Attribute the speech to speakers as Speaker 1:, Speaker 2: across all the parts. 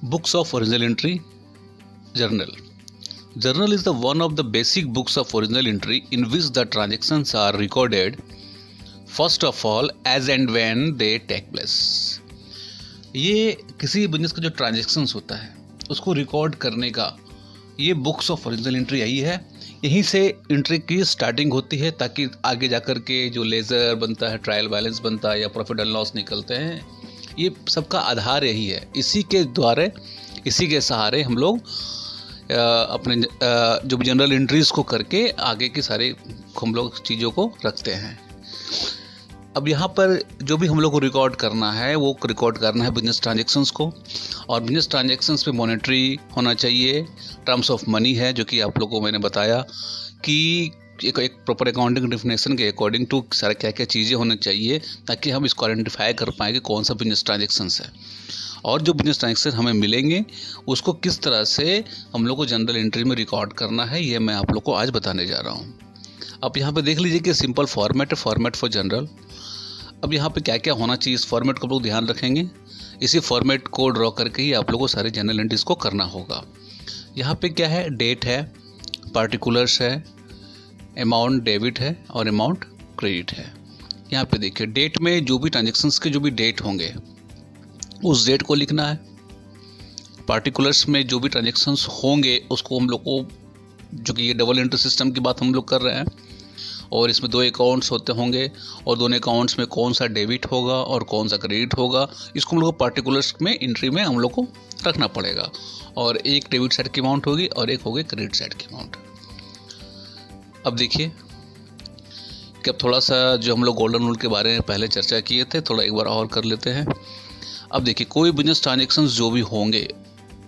Speaker 1: Books of original entry. Journal. Journal is the one of the basic books of original entry in which the transactions are recorded first of all as and when they take place. ये किसी business का जो transactions होता है उसको record करने का ये बुक्स ऑफ ओरिजिनल एंट्री यही है। यहीं से एंट्री की स्टार्टिंग होती है ताकि आगे जाकर के जो लेज़र बनता है, ट्रायल बैलेंस बनता है या प्रॉफिट एंड लॉस निकलते हैं, ये सबका आधार यही है। इसी के द्वारा, इसी के सहारे हम लोग अपने जो जनरल एंट्रीज़ को करके आगे की सारी हम लोग चीज़ों को रखते हैं। अब यहाँ पर जो भी हम लोग को रिकॉर्ड करना है वो रिकॉर्ड करना है बिजनेस ट्रांजेक्शन्स को, और बिजनेस ट्रांजेक्शन्स पे मॉनेटरी होना चाहिए, टर्म्स ऑफ मनी है जो कि आप लोगों को मैंने बताया कि एक प्रॉपर अकाउंटिंग डेफिनेशन के अकॉर्डिंग टू सारे क्या क्या चीज़ें होनी चाहिए ताकि हम इसको आइडेंटिफाई कर पाएँ कि कौन सा बिजनेस ट्रांजेक्शन्स है, और जो बिजनेस ट्रांजेक्शन हमें मिलेंगे उसको किस तरह से हम लोग को जनरल एंट्री में रिकॉर्ड करना है, ये मैं आप लोग को आज बताने जा रहा हूँ। अब यहाँ पे देख लीजिए कि सिंपल फॉर्मेट है, फॉर्मेट फॉर जनरल। अब यहाँ पे क्या क्या होना चाहिए, इस फॉर्मेट को लोग ध्यान रखेंगे। इसी फॉर्मेट को ड्रॉ करके ही आप लोगों को सारे जनरल एंट्रीज को करना होगा। यहाँ पे क्या है, डेट है, पार्टिकुलर्स है, अमाउंट डेबिट है और अमाउंट क्रेडिट है। यहाँ पे देखिए डेट में जो भी ट्रांजेक्शन्स के जो भी डेट होंगे उस डेट को लिखना है। पार्टिकुलर्स में जो भी ट्रांजेक्शन्स होंगे उसको हम लोग को, जो कि ये डबल एंट्री सिस्टम की बात हम लोग कर रहे हैं, और इसमें दो अकाउंट्स होते होंगे और दोनों अकाउंट्स में कौन सा डेबिट होगा और कौन सा क्रेडिट होगा, इसको हम लोग को पार्टिकुलर्स में एंट्री में हम लोग को रखना पड़ेगा। और एक डेबिट साइड की अमाउंट होगी और एक होगी क्रेडिट साइड की अमाउंट। अब देखिए कि अब थोड़ा सा जो हम लोग गोल्डन रूल के बारे में पहले चर्चा किए थे, थोड़ा एक बार और कर लेते हैं। अब देखिए कोई बिजनेस ट्रांजेक्शन्स जो भी होंगे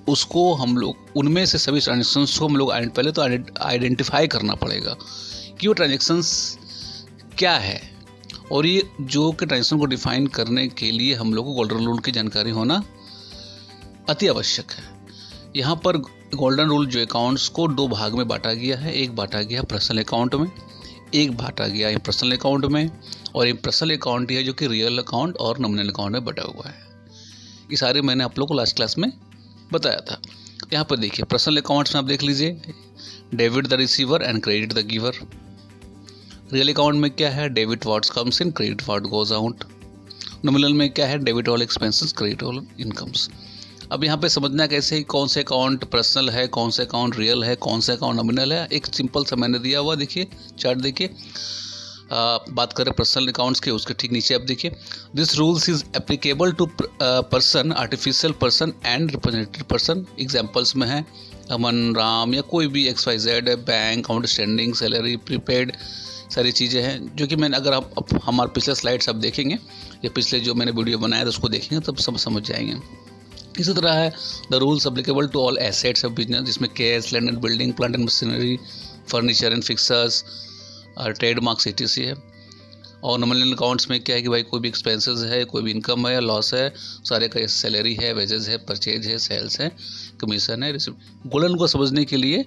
Speaker 1: उसको हम लोग, उनमें से सभी ट्रांजेक्शन्स को हम लोग पहले तो आइडेंटिफाई करना पड़ेगा कि वो ट्रांजेक्शन्स क्या है, और ये जो कि ट्रांजेक्शन को डिफाइन करने के लिए हम लोग को गोल्डन रूल की जानकारी होना अति आवश्यक है। यहाँ पर गोल्डन रूल जो अकाउंट्स को दो भाग में बांटा गया है, एक बांटा गया पर्सनल अकाउंट में, एक बांटा गया इम्पर्सनल अकाउंट में, और इम्पर्सनल अकाउंट है जो कि रियल अकाउंट और नॉमिनल अकाउंट में बटा हुआ है। ये सारे मैंने आप लोग को लास्ट क्लास में बताया था। यहाँ पर देखिए पर्सनल अकाउंट्स में आप देख लीजिए, debit the receiver and credit the giver. Real account में क्या है, debit what comes in, credit what goes out. Nominal में क्या है, debit all expenses, credit all incomes. अब यहाँ पे समझना कैसे कौन से अकाउंट पर्सनल है, कौन से अकाउंट रियल है, कौन से अकाउंट नॉमिनल है, एक सिंपल सा मैंने दिया हुआ, देखिए चार्ट देखिए। बात करें पर्सनल अकाउंट्स के, उसके ठीक नीचे आप देखिए, this rules is applicable to person, artificial person and representative person. Examples में है अमन, राम या कोई भी XYZ है, बैंक, आउटस्टैंडिंग, सैलरी, प्रीपेड, सारी चीज़ें हैं जो कि मैंने, अगर आप हमारे पिछले स्लाइड्स आप देखेंगे या पिछले जो मैंने वीडियो बनाया था उसको देखेंगे तब सब समझ जाएंगे। इसी तरह है the rules applicable to all assets of business, जिसमें cash, land and building, plant and machinery, furniture and fixtures, trademarks etc है। और नॉमिनल अकाउंट्स में क्या है कि भाई कोई भी एक्सपेंसेस है, कोई भी इनकम है या लॉस है, सारे का सैलरी है, वेजेस है, परचेज है, सेल्स है, कमीशन है, रिसिप्ट। गोल्डन को समझने के लिए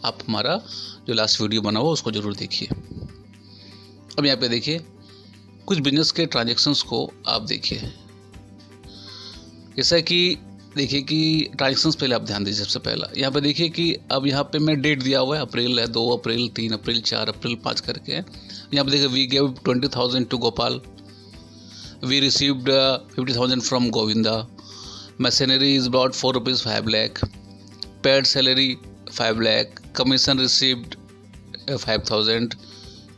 Speaker 1: आप हमारा जो लास्ट वीडियो बना हुआ उसको ज़रूर देखिए। अब यहाँ पे देखिए कुछ बिजनेस के ट्रांजेक्शन्स को आप देखिए, जैसा कि देखिए कि ट्रांजेक्शन्स पहले आप ध्यान दीजिए। सबसे पहला यहाँ पे देखिए कि अब यहाँ पे मैं डेट दिया हुआ है, अप्रैल है, 2 अप्रैल, 3 अप्रैल, 4 अप्रैल, 5 करके है। यहाँ पे देखिए we gave 20,000 to Gopal, we received 50,000 from Govinda, machinery is brought 4 rupees 5 lakh, paid salary 5 lakh, commission received 5,000,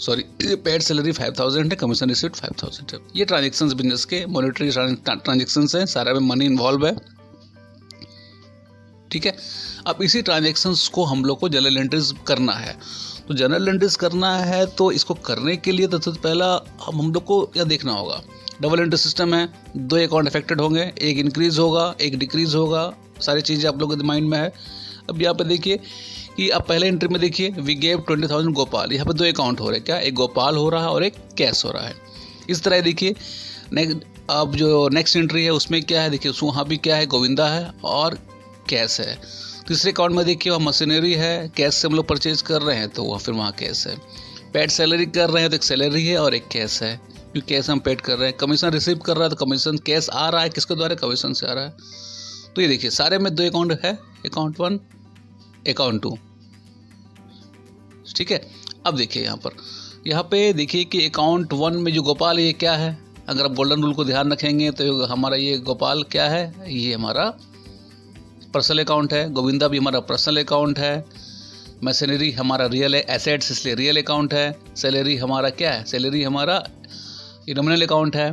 Speaker 1: sorry paid salary 5,000 है, कमीशन रिसीव्ड 5,000 है। ये ट्रांजेक्शन्स बिजनेस के मॉनेटरी ट्रांजेक्शन्स हैं, सारा में मनी इन्वॉल्व है, ठीक है। अब इसी ट्रांजेक्शन्स को हम लोग को जनरल एंट्रीज करना है। तो जनरल एंट्रीज करना है तो इसको करने के लिए तो सबसे पहला हम लोग को क्या देखना होगा, डबल एंट्री सिस्टम है, दो अकाउंट अफेक्टेड होंगे, एक इंक्रीज होगा, एक डिक्रीज होगा, सारी चीज़ें आप लोगों के माइंड में है। अब यहाँ पे देखिए कि अब पहले एंट्री में देखिए वी गेव 20,000 गोपाल, यहाँ पे दो अकाउंट हो रहे हैं, क्या एक गोपाल हो रहा है और एक कैश हो रहा है। इस तरह देखिए अब जो नेक्स्ट एंट्री है उसमें क्या है, देखिए वहाँ भी क्या है, गोविंदा है और कैश है। तीसरे अकाउंट में देखिए वहाँ मशीनरी है, कैश से हम लोग परचेज कर रहे हैं तो वहाँ फिर वहाँ कैश है। पेड सैलरी कर रहे हैं तो एक सैलरी है और एक कैश है, क्योंकि कैश हम पेड कर रहे हैं। कमीशन रिसीव कर रहा है तो कमीशन कैश आ रहा है, किसके द्वारा, कमीशन से आ रहा है। तो ये देखिए सारे में 2 अकाउंट है, अकाउंट 1, अकाउंट 2, ठीक है। अब देखिए यहाँ पे देखिए कि अकाउंट 1 में जो गोपाल है ये क्या है, अगर आप गोल्डन रूल को ध्यान रखेंगे तो हमारा ये गोपाल क्या है, ये हमारा पर्सनल अकाउंट है। गोविंदा भी हमारा पर्सनल अकाउंट है। मशीनरी हमारा रियल एसेट्स इसलिए रियल अकाउंट है। सैलरी हमारा क्या है, सैलरी हमारा नॉमिनल अकाउंट है,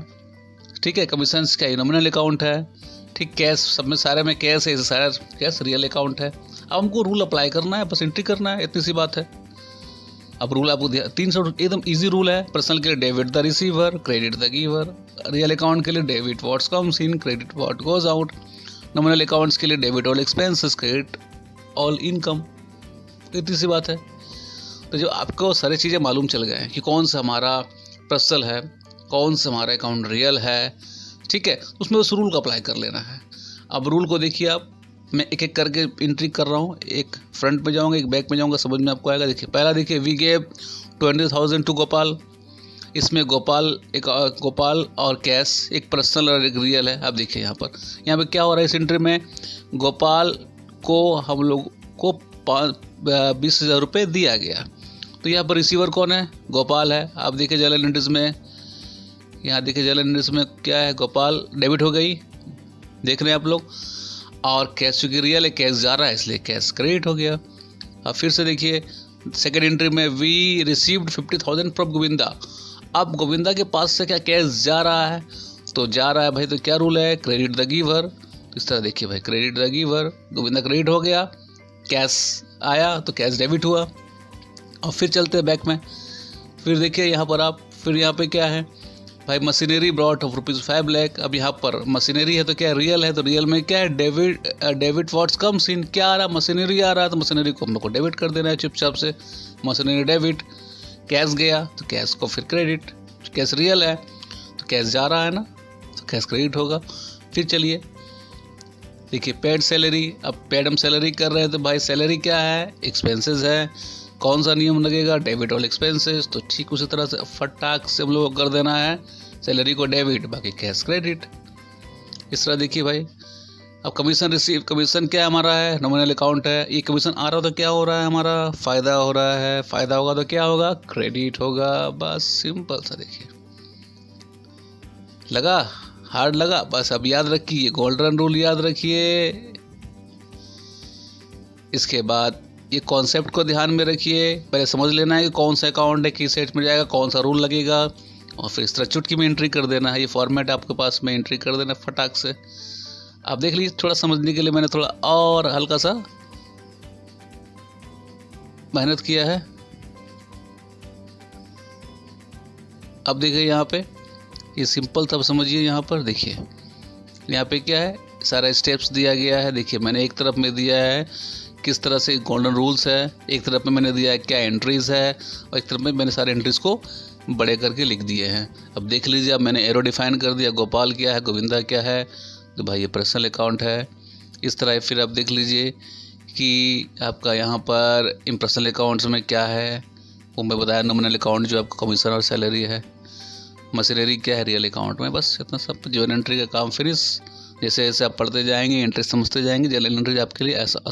Speaker 1: ठीक है। कमीशंस क्या नॉमिनल अकाउंट है, ठीक। कैश सब में सारे में कैश है, सारा कैश रियल अकाउंट है। अब हमको रूल अप्लाई करना है, बस एंट्री करना है, इतनी सी बात है। अब रूल आपको 300 एकदम इजी रूल है। पर्सनल के लिए debit the receiver, credit the giver. Real account के लिए debit what's comes in, credit what goes out. Nominal accounts के लिए debit all expenses, credit all income. इतनी सी बात है। तो जो आपको सारी चीज़ें मालूम चल गए हैं कि कौन सा हमारा पर्सनल है, कौन सा हमारा अकाउंट रियल है, ठीक है, उसमें उस रूल को अप्लाई कर लेना है। अब रूल को देखिए आप, मैं एक एक करके एंट्री कर रहा हूँ। एक फ्रंट में जाऊँगा, एक बैक में जाऊँगा, समझ में आपको आएगा। देखिए पहला देखिए, वी गेव 20,000 टू गोपाल। इसमें गोपाल और कैश, एक पर्सनल और एक रियल है। अब देखिए यहाँ पे क्या हो रहा है इस एंट्री में, गोपाल को हम लोग को 20,000 रुपये दिया गया। तो यहाँ पर रिसीवर कौन है, गोपाल है। आप देखिए जर्नल एंट्रीज में, यहाँ देखिए जर्नल एंट्रीज में क्या है, गोपाल डेबिट हो गई, देख रहे हैं आप लोग। और कैश चूँकि रियल है, कैश जा रहा है, इसलिए कैश क्रेडिट हो गया। अब फिर से देखिए सेकेंड एंट्री में, वी रिसीव्ड 50,000 फ्रॉम गोविंदा। अब गोविंदा के पास से क्या कैश जा रहा है, तो जा रहा है भाई, तो क्या रूल है, क्रेडिट द गिवर। तो इस तरह देखिए भाई, credit the giver, Govinda credit हो गया, कैश आया तो कैश डेबिट हुआ। और फिर चलते हैं बैक में, फिर देखिए यहाँ पर आप, फिर यहाँ पे क्या है भाई, मशीनरी ब्रॉट ऑफ ₹5 लाख। अब यहाँ पर मशीनरी है तो क्या रियल है, तो रियल में क्या है, डेबिट व्हाट्स कम्स इन, क्या आ रहा है, मशीनरी आ रहा है, तो मशीनरी को हम लोग को डेबिट कर देना है चुपचाप से, मशीनरी डेबिट। कैश गया तो कैश को फिर क्रेडिट, कैश रियल है तो कैश जा रहा है ना, तो कैश क्रेडिट होगा। फिर चलिए देखिए पेड सैलरी। अब पेड हम सैलरी कर रहे हैं तो भाई सैलरी क्या है, एक्सपेंसेस है। कौन सा नियम लगेगा, डेबिट ऑल एक्सपेंसेस। तो ठीक उसी तरह से फटाक से हम लोग कर देना है, सैलरी को डेबिट, बाकी कैश क्रेडिट। इस तरह देखिए भाई। अब कमीशन रिसीव, कमीशन क्या हमारा है, नॉमिनल अकाउंट है। ये कमीशन आ रहा तो क्या हो रहा है, हमारा फ़ायदा हो रहा है, फ़ायदा होगा तो क्या होगा, क्रेडिट होगा। बस सिंपल सा देखिए, लगा हार्ड लगा, बस अब याद रखिए, गोल्डन रूल याद रखिए। इसके बाद ये कॉन्सेप्ट को ध्यान में रखिए, पहले समझ लेना है कि कौन सा अकाउंट है, किस सेट में जाएगा, कौन सा रूल लगेगा, और फिर इस तरह चुटकी में एंट्री कर देना है। ये फॉर्मेट आपके पास में एंट्री कर देना फटाक से। आप देख लीजिए, थोड़ा समझने के लिए मैंने थोड़ा और हल्का सा मेहनत किया है। अब देखिए यहाँ पे ये सिंपल था, समझिए। यहाँ पर देखिए, यहाँ पे क्या है, सारा स्टेप्स दिया गया है। देखिए मैंने एक तरफ में दिया है किस तरह से गोल्डन रूल्स है, एक तरफ में मैंने दिया है क्या एंट्रीज है, और एक तरफ में मैंने सारे एंट्रीज को बड़े करके लिख दिए हैं। अब देख लीजिए, अब मैंने एरो डिफाइन कर दिया, गोपाल क्या है, गोविंदा क्या है, तो भाई ये पर्सनल अकाउंट है। इस तरह फिर आप देख लीजिए कि आपका यहाँ पर इन पर्सनल अकाउंट्स में क्या है, वो मैं बताया, नॉमिनल अकाउंट जो आपका कमीशन और सैलरी है, मशीनरी क्या है रियल अकाउंट में। बस इतना सब जो एंट्री का काम फिनिश। जैसे जैसे आप पढ़ते जाएंगे, एंट्री समझते जाएंगे, जनरल एंट्री आपके लिए ऐसा